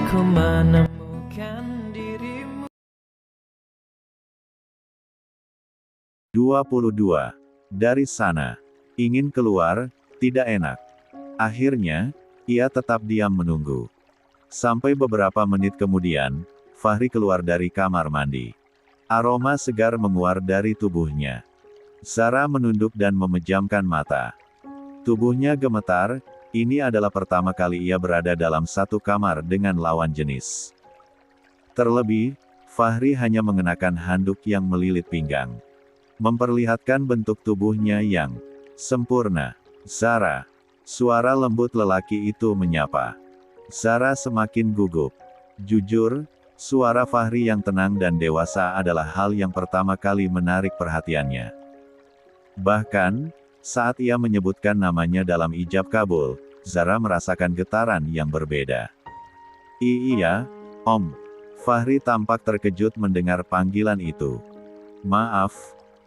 ku menemukan dirimu. 22. Dari sana. Ingin keluar, tidak enak. Akhirnya, ia tetap diam menunggu. Sampai beberapa menit kemudian, Fahri keluar dari kamar mandi. Aroma segar menguar dari tubuhnya. Zara menunduk dan memejamkan mata. Tubuhnya gemetar, ini adalah pertama kali ia berada dalam satu kamar dengan lawan jenis. Terlebih, Fahri hanya mengenakan handuk yang melilit pinggang, memperlihatkan bentuk tubuhnya yang sempurna. Zara. Suara lembut lelaki itu menyapa. Zara semakin gugup. Jujur, suara Fahri yang tenang dan dewasa adalah hal yang pertama kali menarik perhatiannya. Bahkan, saat ia menyebutkan namanya dalam ijab kabul, Zara merasakan getaran yang berbeda. Iya, Om. Fahri tampak terkejut mendengar panggilan itu. Maaf,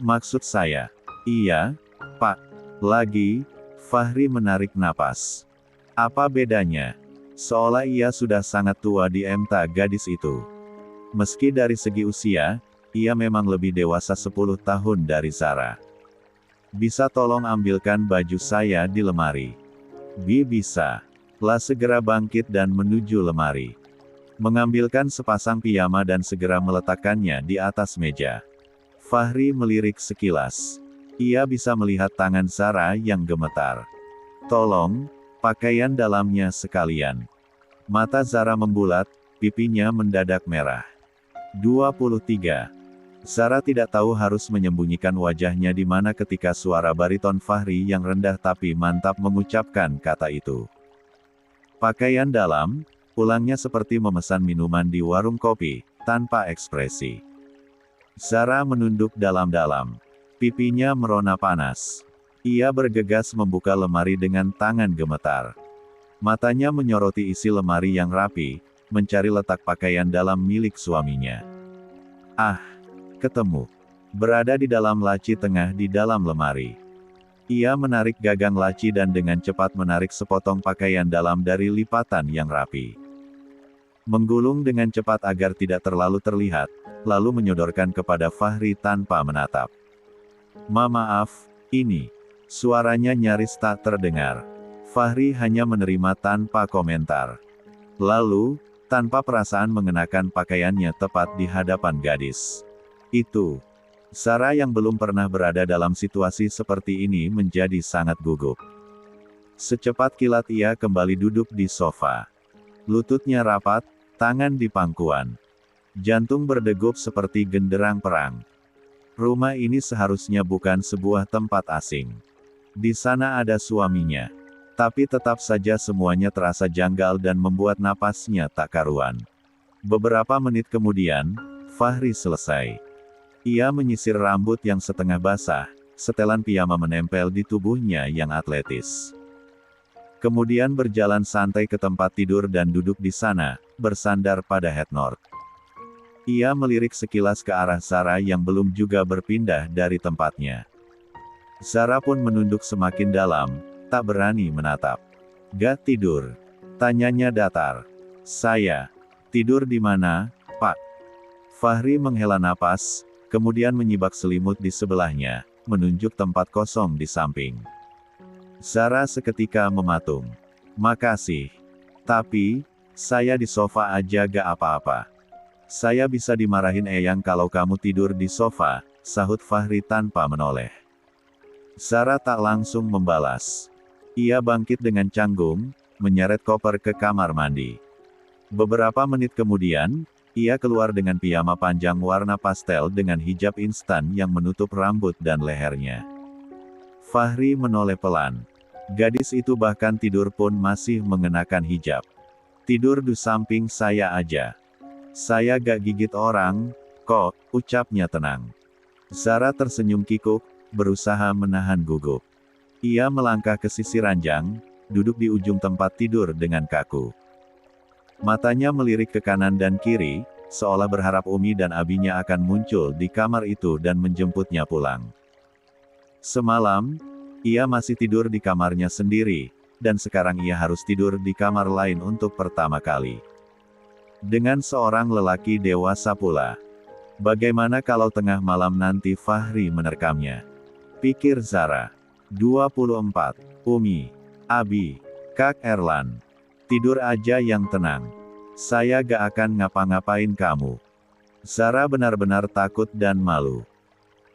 maksud saya. Iya, Pak. Lagi, Fahri menarik napas. Apa bedanya? Seolah ia sudah sangat tua di mata gadis itu. Meski dari segi usia, ia memang lebih dewasa 10 tahun dari Zara. Bisa tolong ambilkan baju saya di lemari? Bisa. La segera bangkit dan menuju lemari. Mengambilkan sepasang piyama dan segera meletakkannya di atas meja. Fahri melirik sekilas. Ia bisa melihat tangan Zara yang gemetar. Tolong, pakaian dalamnya sekalian. Mata Zara membulat, pipinya mendadak merah. 23. Zara tidak tahu harus menyembunyikan wajahnya di mana ketika suara bariton Fahri yang rendah tapi mantap mengucapkan kata itu. Pakaian dalam, ulangnya seperti memesan minuman di warung kopi, tanpa ekspresi. Zara menunduk dalam-dalam. Pipinya merona panas. Ia bergegas membuka lemari dengan tangan gemetar. Matanya menyoroti isi lemari yang rapi, mencari letak pakaian dalam milik suaminya. Ah, ketemu. Berada di dalam laci tengah di dalam lemari. Ia menarik gagang laci dan dengan cepat menarik sepotong pakaian dalam dari lipatan yang rapi. Menggulung dengan cepat agar tidak terlalu terlihat, lalu menyodorkan kepada Fahri tanpa menatap. Maaf, ini. Suaranya nyaris tak terdengar. Fahri hanya menerima tanpa komentar. Lalu, tanpa perasaan mengenakan pakaiannya tepat di hadapan gadis itu. Zara yang belum pernah berada dalam situasi seperti ini menjadi sangat gugup. Secepat kilat ia kembali duduk di sofa. Lututnya rapat, tangan di pangkuan. Jantung berdegup seperti genderang perang. Rumah ini seharusnya bukan sebuah tempat asing. Di sana ada suaminya. Tapi tetap saja semuanya terasa janggal dan membuat napasnya tak karuan. Beberapa menit kemudian, Fahri selesai. Ia menyisir rambut yang setengah basah, setelan piyama menempel di tubuhnya yang atletis. Kemudian berjalan santai ke tempat tidur dan duduk di sana, bersandar pada headboard. Ia melirik sekilas ke arah Zara yang belum juga berpindah dari tempatnya. Zara pun menunduk semakin dalam, tak berani menatap. Gak tidur? Tanyanya datar. Saya. Tidur di mana, Pak? Fahri menghela napas, kemudian menyibak selimut di sebelahnya, menunjuk tempat kosong di samping. Zara seketika mematung. Makasih. Tapi, saya di sofa aja gak apa-apa. Saya bisa dimarahin Eyang kalau kamu tidur di sofa, sahut Fahri tanpa menoleh. Zara tak langsung membalas. Ia bangkit dengan canggung, menyeret koper ke kamar mandi. Beberapa menit kemudian, ia keluar dengan piyama panjang warna pastel dengan hijab instan yang menutup rambut dan lehernya. Fahri menoleh pelan. Gadis itu bahkan tidur pun masih mengenakan hijab. Tidur di samping saya aja. Saya gak gigit orang, kok, ucapnya tenang. Zara tersenyum kikuk, berusaha menahan gugup. Ia melangkah ke sisi ranjang, duduk di ujung tempat tidur dengan kaku. Matanya melirik ke kanan dan kiri, seolah berharap Umi dan Abinya akan muncul di kamar itu dan menjemputnya pulang. Semalam, ia masih tidur di kamarnya sendiri, dan sekarang ia harus tidur di kamar lain untuk pertama kali. Dengan seorang lelaki dewasa pula. Bagaimana kalau tengah malam nanti Fahri menerkamnya? Pikir Zara. 24. Umi. Abi. Kak Erlan. Tidur aja yang tenang. Saya gak akan ngapa-ngapain kamu. Zara benar-benar takut dan malu.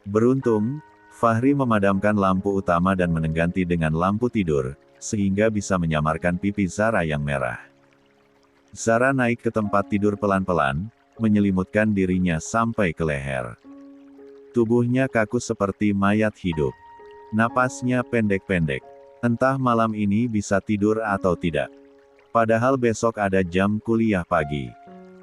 Beruntung, Fahri memadamkan lampu utama dan mengganti dengan lampu tidur, sehingga bisa menyamarkan pipi Zara yang merah. Zara naik ke tempat tidur pelan-pelan, menyelimutkan dirinya sampai ke leher. Tubuhnya kaku seperti mayat hidup. Napasnya pendek-pendek. Entah malam ini bisa tidur atau tidak. Padahal besok ada jam kuliah pagi.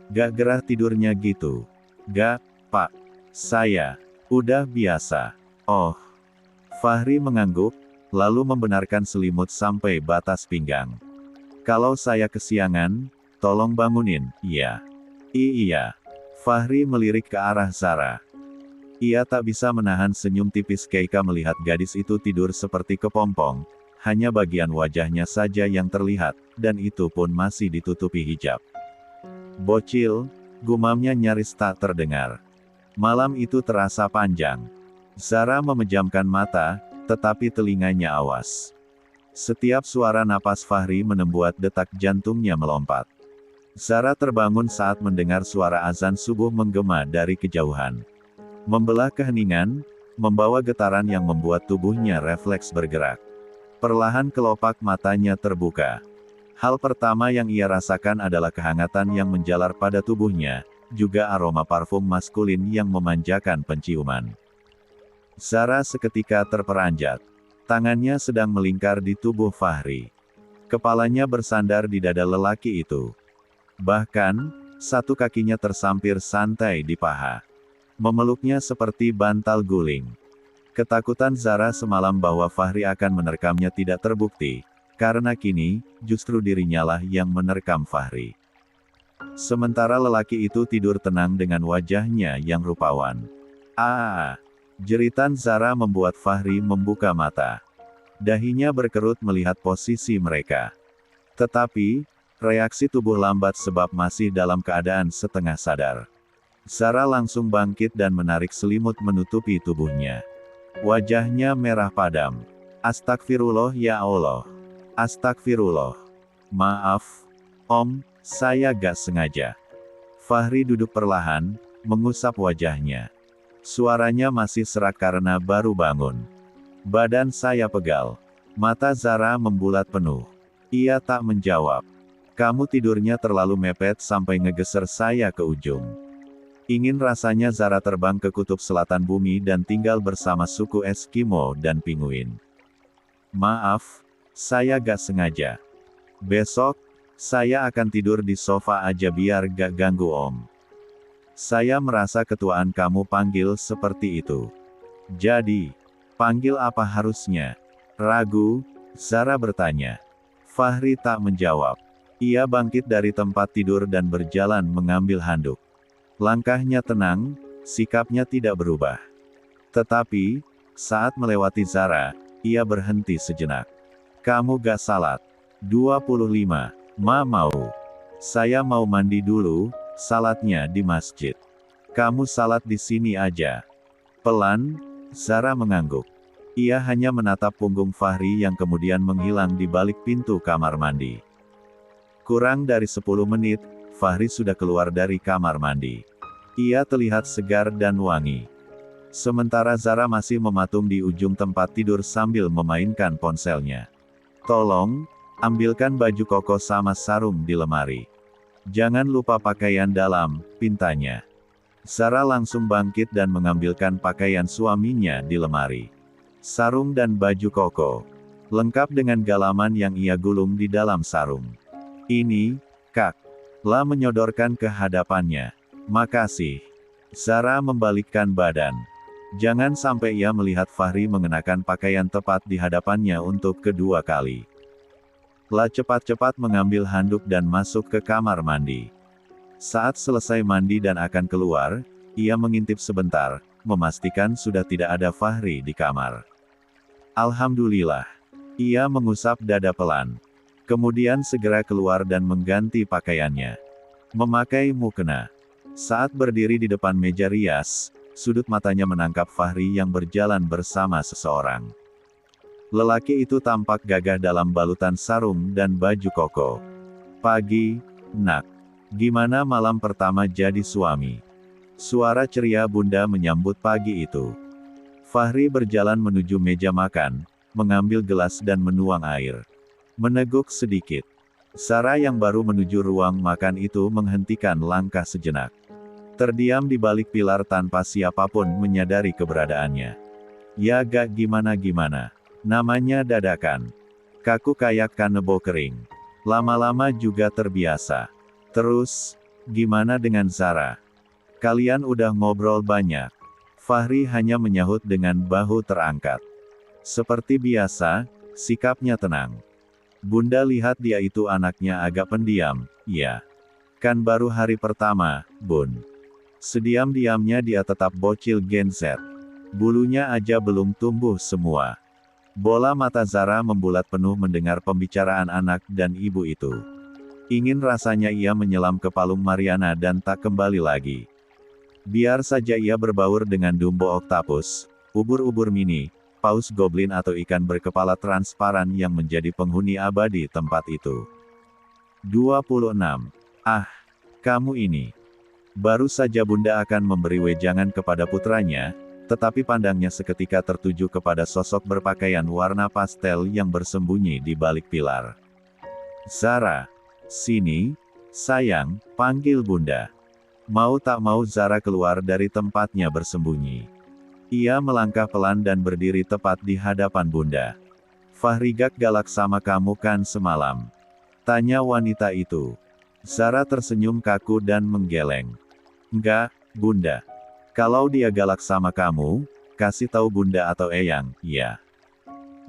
Gak gerah tidurnya gitu. Gak, Pak. Saya. Udah biasa. Oh. Fahri mengangguk, lalu membenarkan selimut sampai batas pinggang. Kalau saya kesiangan, tolong bangunin, ya. Iya. Fahri melirik ke arah Zara. Ia tak bisa menahan senyum tipis ketika melihat gadis itu tidur seperti kepompong, hanya bagian wajahnya saja yang terlihat, dan itu pun masih ditutupi hijab. Bocil, gumamnya nyaris tak terdengar. Malam itu terasa panjang. Zara memejamkan mata, tetapi telinganya awas. Setiap suara napas Fahri membuat detak jantungnya melompat. Zara terbangun saat mendengar suara azan subuh menggema dari kejauhan. Membelah keheningan, membawa getaran yang membuat tubuhnya refleks bergerak. Perlahan kelopak matanya terbuka. Hal pertama yang ia rasakan adalah kehangatan yang menjalar pada tubuhnya, juga aroma parfum maskulin yang memanjakan penciuman. Zara seketika terperanjat. Tangannya sedang melingkar di tubuh Fahri. Kepalanya bersandar di dada lelaki itu. Bahkan, satu kakinya tersampir santai di paha. Memeluknya seperti bantal guling. Ketakutan Zara semalam bahwa Fahri akan menerkamnya tidak terbukti, karena kini, justru dirinya lah yang menerkam Fahri. Sementara lelaki itu tidur tenang dengan wajahnya yang rupawan. Jeritan Zara membuat Fahri membuka mata. Dahinya berkerut melihat posisi mereka. Tetapi, reaksi tubuh lambat sebab masih dalam keadaan setengah sadar. Zara langsung bangkit dan menarik selimut menutupi tubuhnya. Wajahnya merah padam. Astagfirullah ya Allah. Astagfirullah. Maaf, Om, saya gak sengaja. Fahri duduk perlahan, mengusap wajahnya. Suaranya masih serak karena baru bangun. Badan saya pegal. Mata Zara membulat penuh. Ia tak menjawab. Kamu tidurnya terlalu mepet sampai ngegeser saya ke ujung. Ingin rasanya Zara terbang ke kutub selatan bumi dan tinggal bersama suku Eskimo dan Pinguin. Maaf, saya gak sengaja. Besok, saya akan tidur di sofa aja biar gak ganggu Om. Saya merasa ketuaan kamu panggil seperti itu. Jadi, panggil apa harusnya? Ragu, Zara bertanya. Fahri tak menjawab. Ia bangkit dari tempat tidur dan berjalan mengambil handuk. Langkahnya tenang, sikapnya tidak berubah. Tetapi, saat melewati Zara, ia berhenti sejenak. Kamu gak salat. 25. Ma mau. Saya mau mandi dulu, salatnya di masjid. Kamu salat di sini aja. Pelan, Zara mengangguk. Ia hanya menatap punggung Fahri yang kemudian menghilang di balik pintu kamar mandi. Kurang dari 10 menit, Fahri sudah keluar dari kamar mandi. Ia terlihat segar dan wangi. Sementara Zara masih mematung di ujung tempat tidur sambil memainkan ponselnya. Tolong, ambilkan baju koko sama sarung di lemari. Jangan lupa pakaian dalam, pintanya. Zara langsung bangkit dan mengambilkan pakaian suaminya di lemari. Sarung dan baju koko. Lengkap dengan galaman yang ia gulung di dalam sarung. Ini, Kak. La menyodorkan ke hadapannya. Makasih. Zara membalikkan badan. Jangan sampai ia melihat Fahri mengenakan pakaian tepat di hadapannya untuk kedua kali. La cepat-cepat mengambil handuk dan masuk ke kamar mandi. Saat selesai mandi dan akan keluar, ia mengintip sebentar, memastikan sudah tidak ada Fahri di kamar. Alhamdulillah. Ia mengusap dada pelan. Kemudian segera keluar dan mengganti pakaiannya. Memakai mukena. Saat berdiri di depan meja rias, sudut matanya menangkap Fahri yang berjalan bersama seseorang. Lelaki itu tampak gagah dalam balutan sarung dan baju koko. "Pagi, Nak. Gimana malam pertama jadi suami?" Suara ceria Bunda menyambut pagi itu. Fahri berjalan menuju meja makan, mengambil gelas dan menuang air. Meneguk sedikit. Zara yang baru menuju ruang makan itu menghentikan langkah sejenak. Terdiam di balik pilar tanpa siapapun menyadari keberadaannya. Ya gak gimana-gimana. Namanya dadakan. Kaku kayak kanebo kering. Lama-lama juga terbiasa. Terus, gimana dengan Zara? Kalian udah ngobrol banyak. Fahri hanya menyahut dengan bahu terangkat. Seperti biasa, sikapnya tenang. Bunda lihat dia itu anaknya agak pendiam, ya. Kan baru hari pertama, Bun. Sediam-diamnya dia tetap bocil Gen Z. Bulunya aja belum tumbuh semua. Bola mata Zara membulat penuh mendengar pembicaraan anak dan ibu itu. Ingin rasanya ia menyelam ke palung Mariana dan tak kembali lagi. Biar saja ia berbaur dengan Dumbo Octopus, ubur-ubur mini, paus goblin atau ikan berkepala transparan yang menjadi penghuni abadi tempat itu. 26. Ah, kamu ini. Baru saja Bunda akan memberi wejangan kepada putranya, tetapi pandangnya seketika tertuju kepada sosok berpakaian warna pastel yang bersembunyi di balik pilar. "Zara, sini, sayang," panggil Bunda. Mau tak mau Zara keluar dari tempatnya bersembunyi. Ia melangkah pelan dan berdiri tepat di hadapan Bunda. "Fahri gak galak sama kamu kan semalam?" tanya wanita itu. Zara tersenyum kaku dan menggeleng. "Enggak, Bunda. Kalau dia galak sama kamu, kasih tahu Bunda atau Eyang, ya.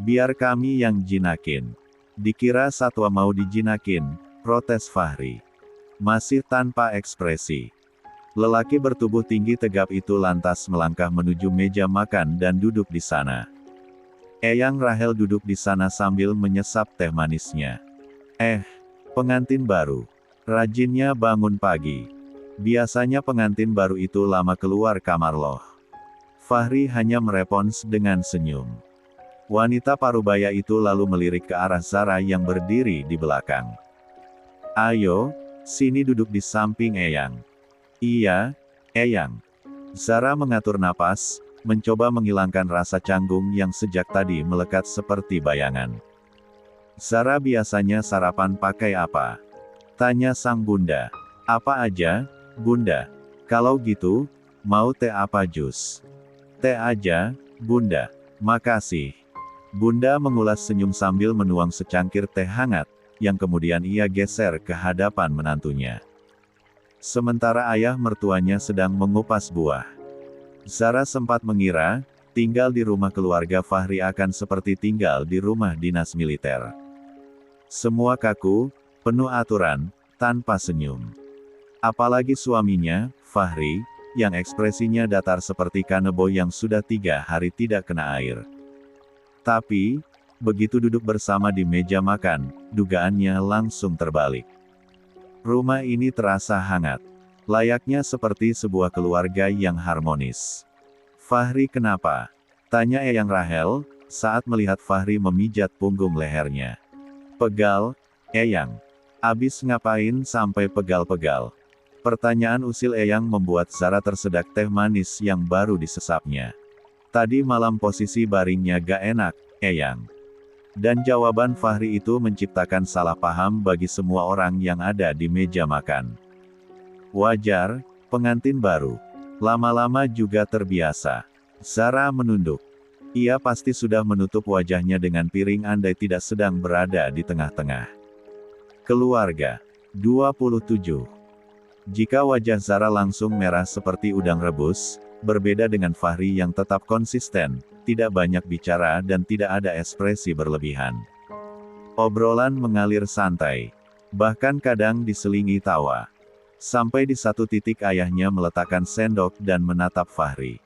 Biar kami yang jinakin." "Dikira satwa mau dijinakin," protes Fahri. Masih tanpa ekspresi. Lelaki bertubuh tinggi tegap itu lantas melangkah menuju meja makan dan duduk di sana. Eyang Rahel duduk di sana sambil menyesap teh manisnya. Pengantin baru. Rajinnya bangun pagi. Biasanya pengantin baru itu lama keluar kamar loh." Fahri hanya merespons dengan senyum. Wanita parubaya itu lalu melirik ke arah Zara yang berdiri di belakang. "Ayo, sini duduk di samping Eyang." "Iya, Eyang." Zara mengatur napas, mencoba menghilangkan rasa canggung yang sejak tadi melekat seperti bayangan. "Zara biasanya sarapan pakai apa?" tanya sang Bunda. "Apa aja, Bunda. Kalau gitu, mau teh apa jus?" "Teh aja, Bunda. Makasih." Bunda mengulas senyum sambil menuang secangkir teh hangat, yang kemudian ia geser ke hadapan menantunya. Sementara ayah mertuanya sedang mengupas buah. Zara sempat mengira, tinggal di rumah keluarga Fahri akan seperti tinggal di rumah dinas militer. Semua kaku, penuh aturan, tanpa senyum. Apalagi suaminya, Fahri, yang ekspresinya datar seperti kanebo yang sudah 3 hari tidak kena air. Tapi, begitu duduk bersama di meja makan, dugaannya langsung terbalik. Rumah ini terasa hangat. Layaknya seperti sebuah keluarga yang harmonis. "Fahri kenapa?" tanya Eyang Rahel, saat melihat Fahri memijat punggung lehernya. "Pegal, Eyang. Abis ngapain sampai pegal-pegal?" Pertanyaan usil Eyang membuat Zara tersedak teh manis yang baru disesapnya. "Tadi malam posisi baringnya gak enak, Eyang." Dan jawaban Fahri itu menciptakan salah paham bagi semua orang yang ada di meja makan. Wajar, pengantin baru. Lama-lama juga terbiasa. Zara menunduk. Ia pasti sudah menutup wajahnya dengan piring andai tidak sedang berada di tengah-tengah. Keluarga. 27. Jika wajah Zara langsung merah seperti udang rebus, berbeda dengan Fahri yang tetap konsisten, tidak banyak bicara dan tidak ada ekspresi berlebihan. Obrolan mengalir santai. Bahkan kadang diselingi tawa. Sampai di satu titik ayahnya meletakkan sendok dan menatap Fahri.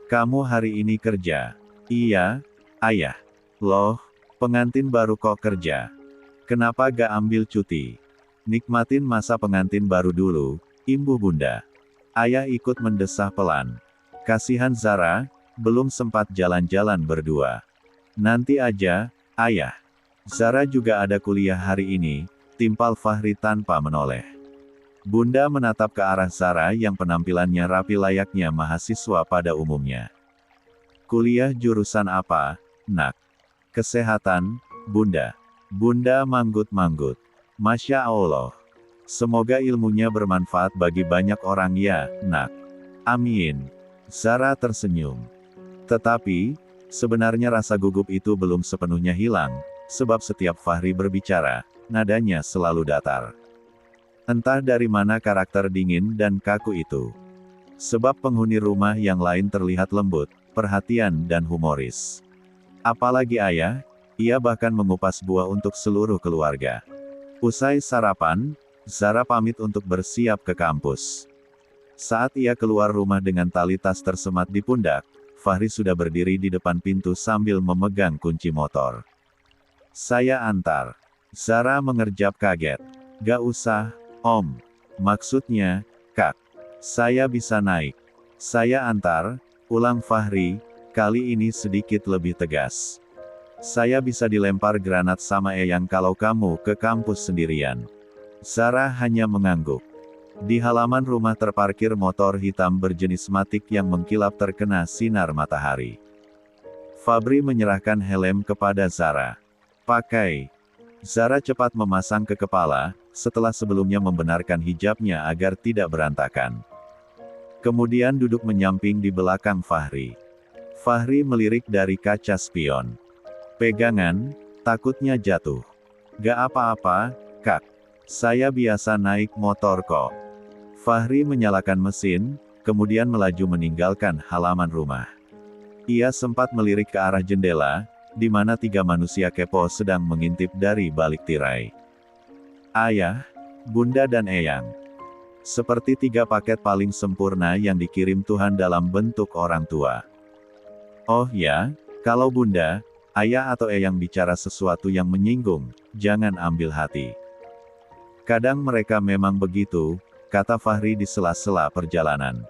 "Kamu hari ini kerja?" "Iya, Ayah." "Loh, pengantin baru kok kerja? Kenapa gak ambil cuti?" nikmatin masa pengantin baru dulu, imbuh bunda. Ayah ikut mendesah pelan. Kasihan Zara, belum sempat jalan-jalan berdua. Nanti aja, ayah. Zara juga ada kuliah hari ini, timpal Fahri tanpa menoleh. Bunda menatap ke arah Zara yang penampilannya rapi layaknya mahasiswa pada umumnya. Kuliah jurusan apa, nak? Kesehatan, bunda. Bunda manggut-manggut. Masya Allah. Semoga ilmunya bermanfaat bagi banyak orang ya, nak. Amin. Zara tersenyum. Tetapi, sebenarnya rasa gugup itu belum sepenuhnya hilang, sebab setiap Fahri berbicara, nadanya selalu datar. Entah dari mana karakter dingin dan kaku itu. Sebab penghuni rumah yang lain terlihat lembut, perhatian dan humoris. Apalagi ayah, ia bahkan mengupas buah untuk seluruh keluarga. Usai sarapan, Zara pamit untuk bersiap ke kampus. Saat ia keluar rumah dengan tali tas tersemat di pundak, Fahri sudah berdiri di depan pintu sambil memegang kunci motor. Saya antar. Zara mengerjap kaget. Gak usah, Om. Maksudnya, Kak. Saya bisa naik. Saya antar, ulang Fahri, kali ini sedikit lebih tegas. Saya bisa dilempar granat sama Eyang kalau kamu ke kampus sendirian. Zara hanya mengangguk. Di halaman rumah terparkir motor hitam berjenis Matic yang mengkilap terkena sinar matahari. Fabri menyerahkan helm kepada Zara. Pakai. Zara cepat memasang ke kepala, setelah sebelumnya membenarkan hijabnya agar tidak berantakan. Kemudian duduk menyamping di belakang Fahri. Fahri melirik dari kaca spion. Pegangan, takutnya jatuh. Gak apa-apa, Kak. Saya biasa naik motor kok. Fahri menyalakan mesin, kemudian melaju meninggalkan halaman rumah. Ia sempat melirik ke arah jendela, di mana 3 manusia kepo sedang mengintip dari balik tirai. Ayah, Bunda dan Eyang. Seperti 3 paket paling sempurna yang dikirim Tuhan dalam bentuk orang tua. Oh ya, kalau Bunda, Ayah atau Eyang bicara sesuatu yang menyinggung, jangan ambil hati. Kadang mereka memang begitu, kata Fahri di sela-sela perjalanan.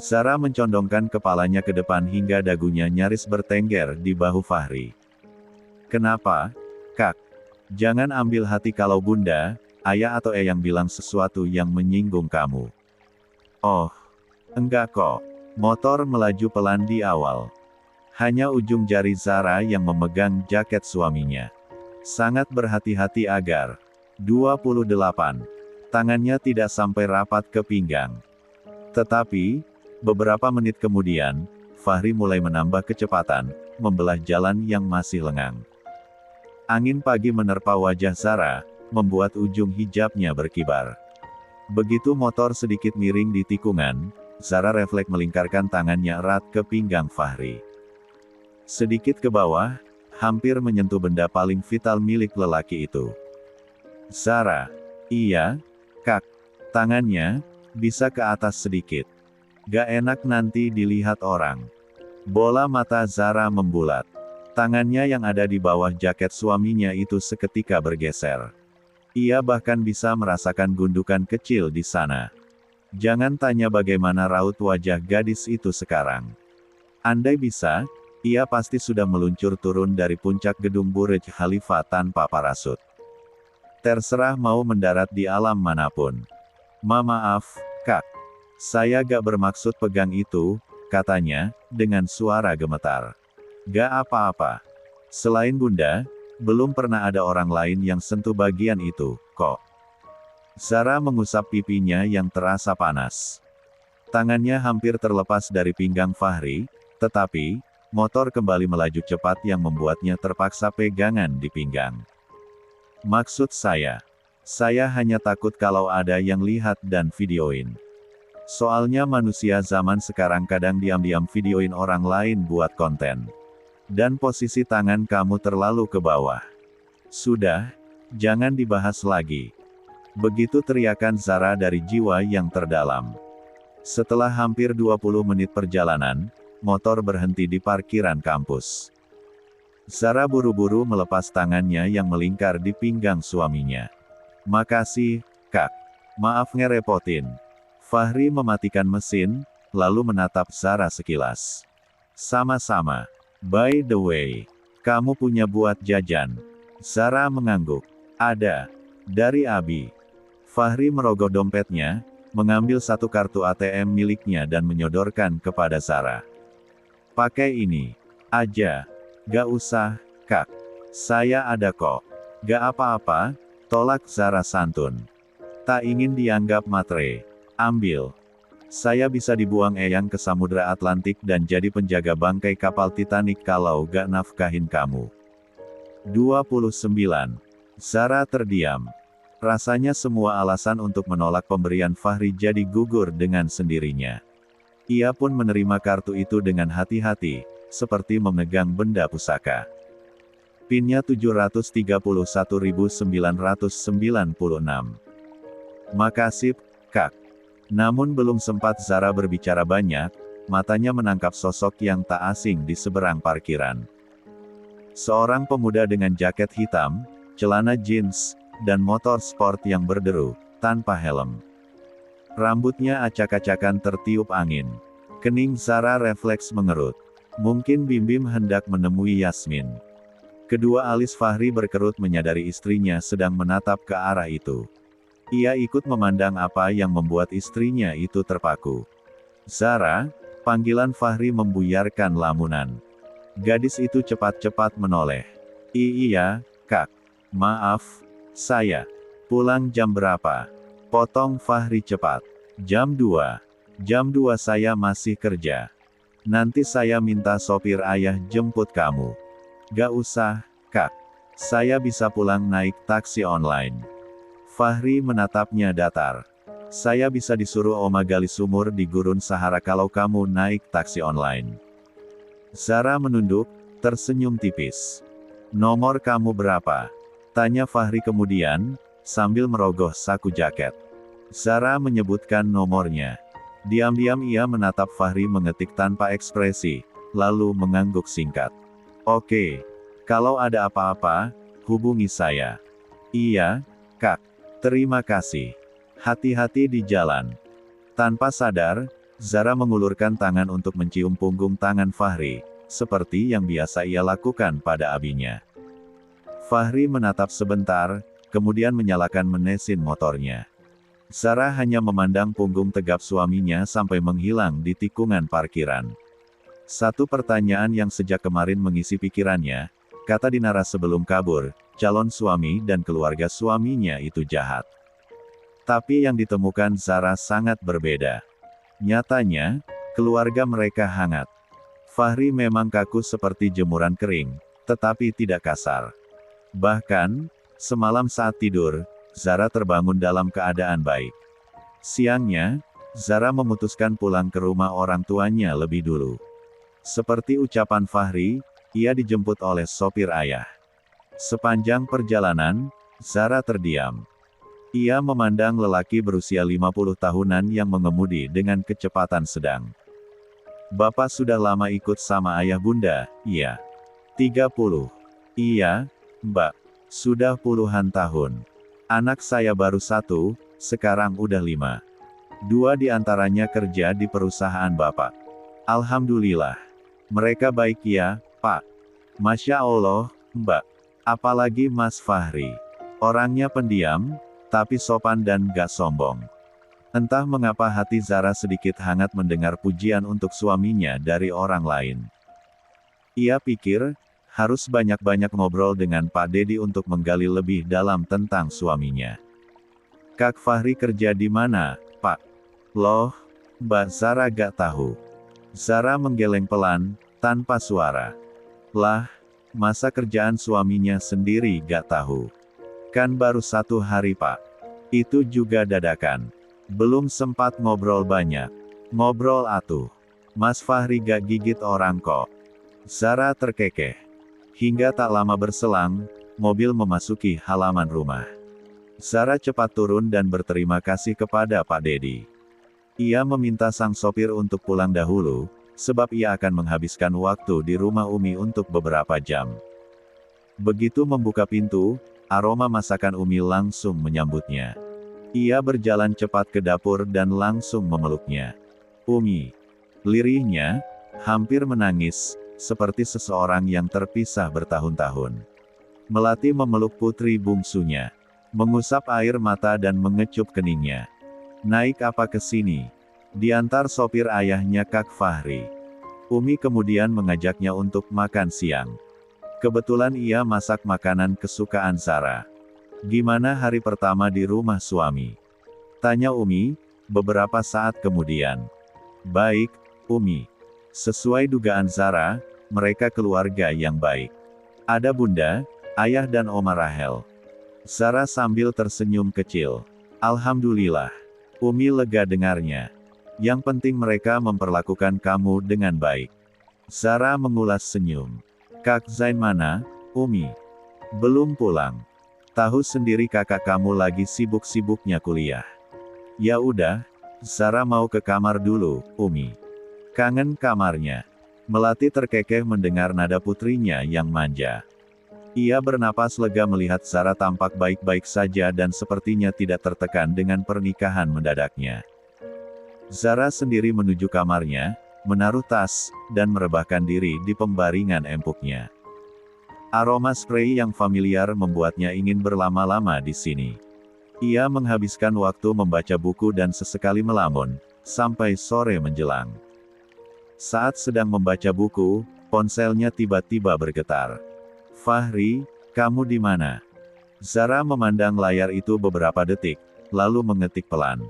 Zara mencondongkan kepalanya ke depan hingga dagunya nyaris bertengger di bahu Fahri. Kenapa, Kak? Jangan ambil hati kalau Bunda, Ayah atau Eyang bilang sesuatu yang menyinggung kamu. Oh, enggak kok. Motor melaju pelan di awal. Hanya ujung jari Zara yang memegang jaket suaminya. Sangat berhati-hati agar 28. Tangannya tidak sampai rapat ke pinggang. Tetapi, beberapa menit kemudian, Fahri mulai menambah kecepatan, membelah jalan yang masih lengang. Angin pagi menerpa wajah Zara, membuat ujung hijabnya berkibar. Begitu motor sedikit miring di tikungan, Zara refleks melingkarkan tangannya erat ke pinggang Fahri. Sedikit ke bawah, hampir menyentuh benda paling vital milik lelaki itu. Zara. Iya, Kak. Tangannya, bisa ke atas sedikit. Gak enak nanti dilihat orang. Bola mata Zara membulat. Tangannya yang ada di bawah jaket suaminya itu seketika bergeser. Ia bahkan bisa merasakan gundukan kecil di sana. Jangan tanya bagaimana raut wajah gadis itu sekarang. Andai bisa, ia pasti sudah meluncur turun dari puncak gedung Burj Khalifa tanpa parasut. Terserah mau mendarat di alam manapun. Maaf, Kak. Saya gak bermaksud pegang itu, katanya, dengan suara gemetar. Gak apa-apa. Selain Bunda, belum pernah ada orang lain yang sentuh bagian itu, kok. Zara mengusap pipinya yang terasa panas. Tangannya hampir terlepas dari pinggang Fahri, tetapi, motor kembali melaju cepat yang membuatnya terpaksa pegangan di pinggang. Maksud saya hanya takut kalau ada yang lihat dan videoin. Soalnya manusia zaman sekarang kadang diam-diam videoin orang lain buat konten. Dan posisi tangan kamu terlalu ke bawah. Sudah, jangan dibahas lagi. Begitu teriakan Zara dari jiwa yang terdalam. Setelah hampir 20 menit perjalanan, motor berhenti di parkiran kampus. Zara buru-buru melepas tangannya yang melingkar di pinggang suaminya. Makasih, Kak. Maaf ngerepotin. Fahri mematikan mesin, lalu menatap Zara sekilas. Sama-sama. By the way, kamu punya buat jajan? Zara mengangguk. Ada. Dari Abi. Fahri merogoh dompetnya, mengambil satu kartu ATM miliknya dan menyodorkan kepada Zara. Pakai ini aja. Gak usah, Kak. Saya ada kok. Gak apa-apa, tolak Zara santun. Tak ingin dianggap matre. Ambil. Saya bisa dibuang eyang ke Samudra Atlantik dan jadi penjaga bangkai kapal Titanic kalau gak nafkahin kamu. 29. Zara terdiam. Rasanya semua alasan untuk menolak pemberian Fahri jadi gugur dengan sendirinya. Ia pun menerima kartu itu dengan hati-hati, seperti memegang benda pusaka. PIN-nya 731.996. Makasih, Kak. Namun belum sempat Zara berbicara banyak, matanya menangkap sosok yang tak asing di seberang parkiran. Seorang pemuda dengan jaket hitam, celana jeans, dan motor sport yang berderu, tanpa helm. Rambutnya acak-acakan tertiup angin. Kening Zara refleks mengerut. Mungkin Bim Bim hendak menemui Yasmin. Kedua alis Fahri berkerut menyadari istrinya sedang menatap ke arah itu. Ia ikut memandang apa yang membuat istrinya itu terpaku. Zara, panggilan Fahri membuyarkan lamunan. Gadis itu cepat-cepat menoleh. Iya, Kak. Maaf, saya. Pulang jam berapa? Potong Fahri cepat. Jam 2. Jam 2 saya masih kerja. Nanti saya minta sopir ayah jemput kamu. Gak usah, Kak. Saya bisa pulang naik taksi online. Fahri menatapnya datar. Saya bisa disuruh Oma gali sumur di gurun Sahara kalau kamu naik taksi online. Zara menunduk, tersenyum tipis. Nomor kamu berapa? Tanya Fahri kemudian, sambil merogoh saku jaket. Zara menyebutkan nomornya. Diam-diam ia menatap Fahri mengetik tanpa ekspresi, lalu mengangguk singkat. Oke. Kalau ada apa-apa, hubungi saya. Iya, Kak. Terima kasih. Hati-hati di jalan. Tanpa sadar, Zara mengulurkan tangan untuk mencium punggung tangan Fahri, seperti yang biasa ia lakukan pada abinya. Fahri menatap sebentar, kemudian menyalakan mesin motornya. Zara hanya memandang punggung tegap suaminya sampai menghilang di tikungan parkiran. Satu pertanyaan yang sejak kemarin mengisi pikirannya, kata Dinara sebelum kabur, calon suami dan keluarga suaminya itu jahat. Tapi yang ditemukan Zara sangat berbeda. Nyatanya, keluarga mereka hangat. Fahri memang kaku seperti jemuran kering, tetapi tidak kasar. Bahkan, semalam saat tidur, Zara terbangun dalam keadaan baik. Siangnya, Zara memutuskan pulang ke rumah orang tuanya lebih dulu. Seperti ucapan Fahri, ia dijemput oleh sopir ayah. Sepanjang perjalanan, Zara terdiam. Ia memandang lelaki berusia 50 tahunan yang mengemudi dengan kecepatan sedang. Bapak sudah lama ikut sama ayah bunda, iya. 30. Iya, Mbak. Sudah puluhan tahun. Anak saya baru 1, sekarang udah 5. 2 di antaranya kerja di perusahaan Bapak. Alhamdulillah. Mereka baik ya, Pak. Masya Allah, Mbak. Apalagi Mas Fahri. Orangnya pendiam, tapi sopan dan gak sombong. Entah mengapa hati Zara sedikit hangat mendengar pujian untuk suaminya dari orang lain. Ia pikir, harus banyak-banyak ngobrol dengan Pak Dedi untuk menggali lebih dalam tentang suaminya. Kak Fahri kerja di mana, Pak? Loh, Mbak Zara gak tahu. Zara menggeleng pelan, tanpa suara. Lah, masa kerjaan suaminya sendiri gak tahu? Kan baru 1 hari Pak. Itu juga dadakan. Belum sempat ngobrol banyak. Ngobrol atuh. Mas Fahri gak gigit orang kok. Zara terkekeh. Hingga tak lama berselang, mobil memasuki halaman rumah. Zara cepat turun dan berterima kasih kepada Pak Dedi. Ia meminta sang sopir untuk pulang dahulu, sebab ia akan menghabiskan waktu di rumah Umi untuk beberapa jam. Begitu membuka pintu, Aroma masakan Umi langsung menyambutnya. Ia berjalan cepat ke dapur dan langsung memeluknya. Umi, lirihnya, hampir menangis, seperti seseorang yang terpisah bertahun-tahun. Melati memeluk putri bungsunya, mengusap air mata dan mengecup keningnya. Naik apa ke sini? Diantar sopir ayahnya Kak Fahri. Umi kemudian mengajaknya untuk makan siang. Kebetulan ia masak makanan kesukaan Zara. Gimana hari pertama di rumah suami? Tanya Umi, beberapa saat kemudian. Baik, Umi. Sesuai dugaan Zara, mereka keluarga yang baik. Ada bunda, ayah dan Oma Rahel. Zara sambil tersenyum kecil. Alhamdulillah. Umi lega dengarnya. Yang penting mereka memperlakukan kamu dengan baik. Zara mengulas senyum. Kak Zain mana, Umi? Belum pulang. Tahu sendiri kakak kamu lagi sibuk-sibuknya kuliah. Ya udah, Zara mau ke kamar dulu, Umi. Kangen kamarnya. Melati terkekeh mendengar nada putrinya yang manja. Ia bernapas lega melihat Zara tampak baik-baik saja dan sepertinya tidak tertekan dengan pernikahan mendadaknya. Zara sendiri menuju kamarnya, menaruh tas, dan merebahkan diri di pembaringan empuknya. Aroma spray yang familiar membuatnya ingin berlama-lama di sini. Ia menghabiskan waktu membaca buku dan sesekali melamun, sampai sore menjelang. Saat sedang membaca buku, ponselnya tiba-tiba bergetar. Fahri, kamu di mana? Zara memandang layar itu beberapa detik, lalu mengetik pelan.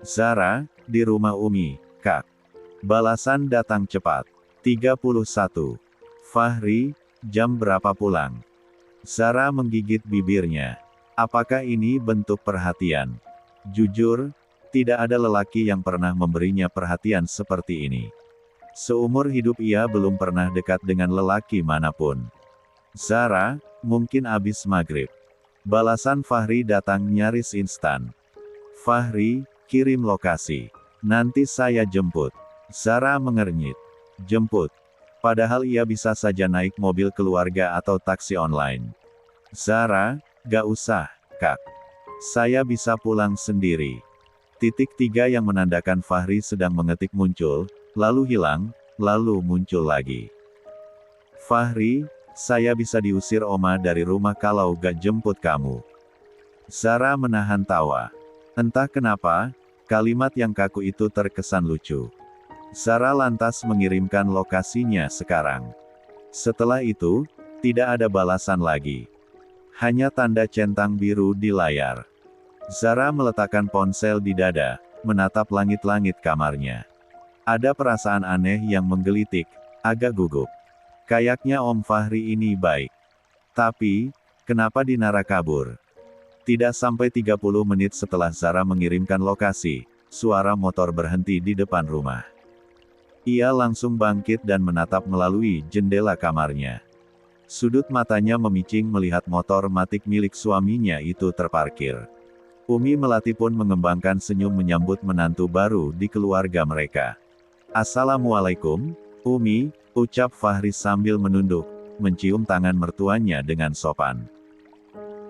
Zara, di rumah Umi, Kak. Balasan datang cepat. 31. Fahri, jam berapa pulang? Zara menggigit bibirnya. Apakah ini bentuk perhatian? Jujur, tidak ada lelaki yang pernah memberinya perhatian seperti ini. Seumur hidup ia belum pernah dekat dengan lelaki manapun. Zara, mungkin abis maghrib. Balasan Fahri datang nyaris instan. Fahri, kirim lokasi. Nanti saya jemput. Zara mengernyit. Jemput. Padahal ia bisa saja naik mobil keluarga atau taksi online. Zara, gak usah, Kak. Saya bisa pulang sendiri. Titik 3 yang menandakan Fahri sedang mengetik muncul, lalu hilang, lalu muncul lagi. Fahri, saya bisa diusir Oma dari rumah kalau gak jemput kamu. Zara menahan tawa. Entah kenapa, kalimat yang kaku itu terkesan lucu. Zara lantas mengirimkan lokasinya sekarang. Setelah itu, tidak ada balasan lagi. Hanya tanda centang biru di layar. Zara meletakkan ponsel di dada, menatap langit-langit kamarnya. Ada perasaan aneh yang menggelitik, agak gugup. Kayaknya Om Fahri ini baik. Tapi, kenapa Dinara kabur? Tidak sampai 30 menit setelah Zara mengirimkan lokasi, suara motor berhenti di depan rumah. Ia langsung bangkit dan menatap melalui jendela kamarnya. Sudut matanya memicing melihat motor matic milik suaminya itu terparkir. Umi Melati pun mengembangkan senyum menyambut menantu baru di keluarga mereka. Assalamualaikum, Umi, ucap Fahri sambil menunduk, mencium tangan mertuanya dengan sopan.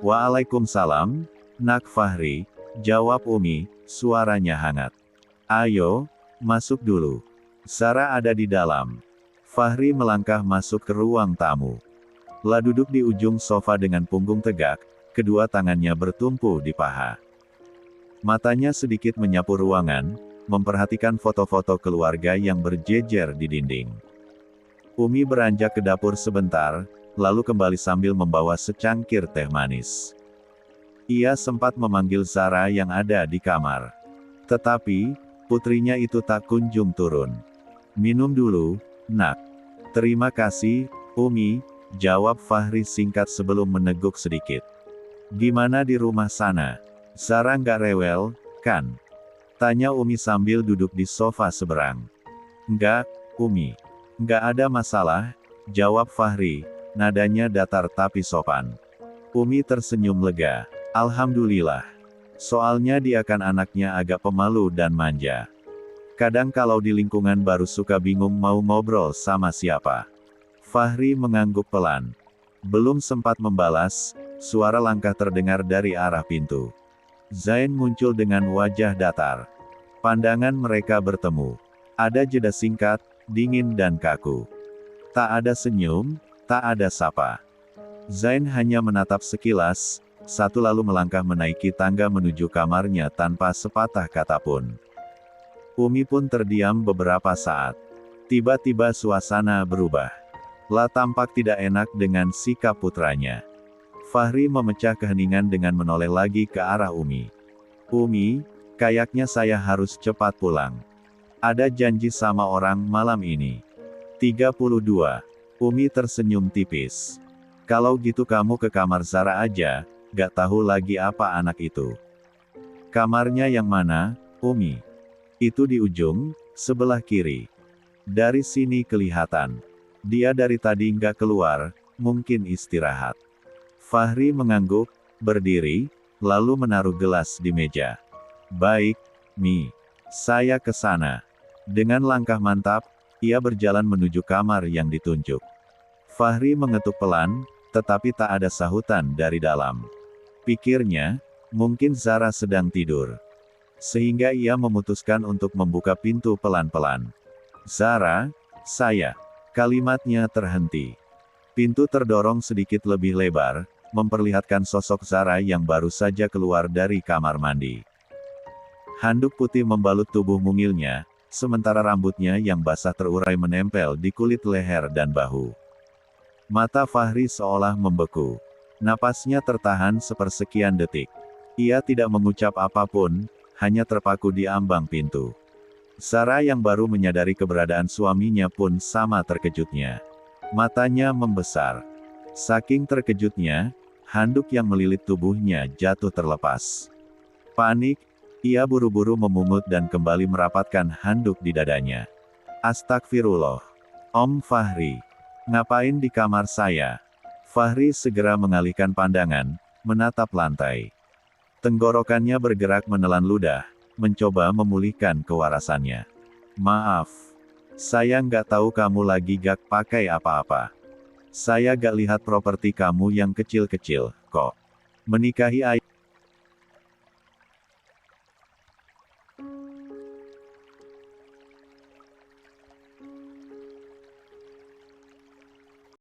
Waalaikumsalam, Nak Fahri, jawab Umi, suaranya hangat. Ayo, masuk dulu. Zara ada di dalam. Fahri melangkah masuk ke ruang tamu. La duduk di ujung sofa dengan punggung tegak, kedua tangannya bertumpu di paha. Matanya sedikit menyapu ruangan, memperhatikan foto-foto keluarga yang berjejer di dinding. Umi beranjak ke dapur sebentar, lalu kembali sambil membawa secangkir teh manis. Ia sempat memanggil Zara yang ada di kamar. Tetapi, putrinya itu tak kunjung turun. Minum dulu, Nak. Terima kasih, Umi, jawab Fahri singkat sebelum meneguk sedikit. Gimana di rumah sana? Zara nggak rewel, kan? Tanya Umi sambil duduk di sofa seberang. Enggak, Umi. Nggak ada masalah, jawab Fahri, nadanya datar tapi sopan. Umi tersenyum lega. Alhamdulillah. Soalnya dia kan anaknya agak pemalu dan manja. Kadang kalau di lingkungan baru suka bingung mau ngobrol sama siapa. Fahri mengangguk pelan. Belum sempat membalas, suara langkah terdengar dari arah pintu. Zain muncul dengan wajah datar. Pandangan mereka bertemu. Ada jeda singkat, dingin dan kaku. Tak ada senyum, tak ada sapa. Zain hanya menatap sekilas, satu lalu melangkah menaiki tangga menuju kamarnya tanpa sepatah kata pun. Umi pun terdiam beberapa saat. Tiba-tiba suasana berubah. La tampak tidak enak dengan sikap putranya. Fahri memecah keheningan dengan menoleh lagi ke arah Umi. Umi, kayaknya saya harus cepat pulang. Ada janji sama orang malam ini. 32. Umi tersenyum tipis. Kalau gitu kamu ke kamar Zara aja, gak tahu lagi apa anak itu. Kamarnya yang mana, Umi? Itu di ujung, sebelah kiri. Dari sini kelihatan. Dia dari tadi nggak keluar, mungkin istirahat. Fahri mengangguk, berdiri, lalu menaruh gelas di meja. Baik, Mi. Saya ke sana. Dengan langkah mantap, ia berjalan menuju kamar yang ditunjuk. Fahri mengetuk pelan, tetapi tak ada sahutan dari dalam. Pikirnya, mungkin Zara sedang tidur. Sehingga ia memutuskan untuk membuka pintu pelan-pelan. Zara, saya. Kalimatnya terhenti. Pintu terdorong sedikit lebih lebar, memperlihatkan sosok Zara yang baru saja keluar dari kamar mandi. Handuk putih membalut tubuh mungilnya, sementara rambutnya yang basah terurai menempel di kulit leher dan bahu. Mata Fahri seolah membeku. Napasnya tertahan sepersekian detik. Ia tidak mengucap apapun, hanya terpaku di ambang pintu. Zara yang baru menyadari keberadaan suaminya pun sama terkejutnya. Matanya membesar. Saking terkejutnya, handuk yang melilit tubuhnya jatuh terlepas. Panik, ia buru-buru memungut dan kembali merapatkan handuk di dadanya. Astagfirullah. Om Fahri. Ngapain di kamar saya? Fahri segera mengalihkan pandangan, menatap lantai. Tenggorokannya bergerak menelan ludah, mencoba memulihkan kewarasannya. Maaf. Saya nggak tahu kamu lagi gak pakai apa-apa. Saya gak lihat properti kamu yang kecil-kecil, kok. Menikahi ayah.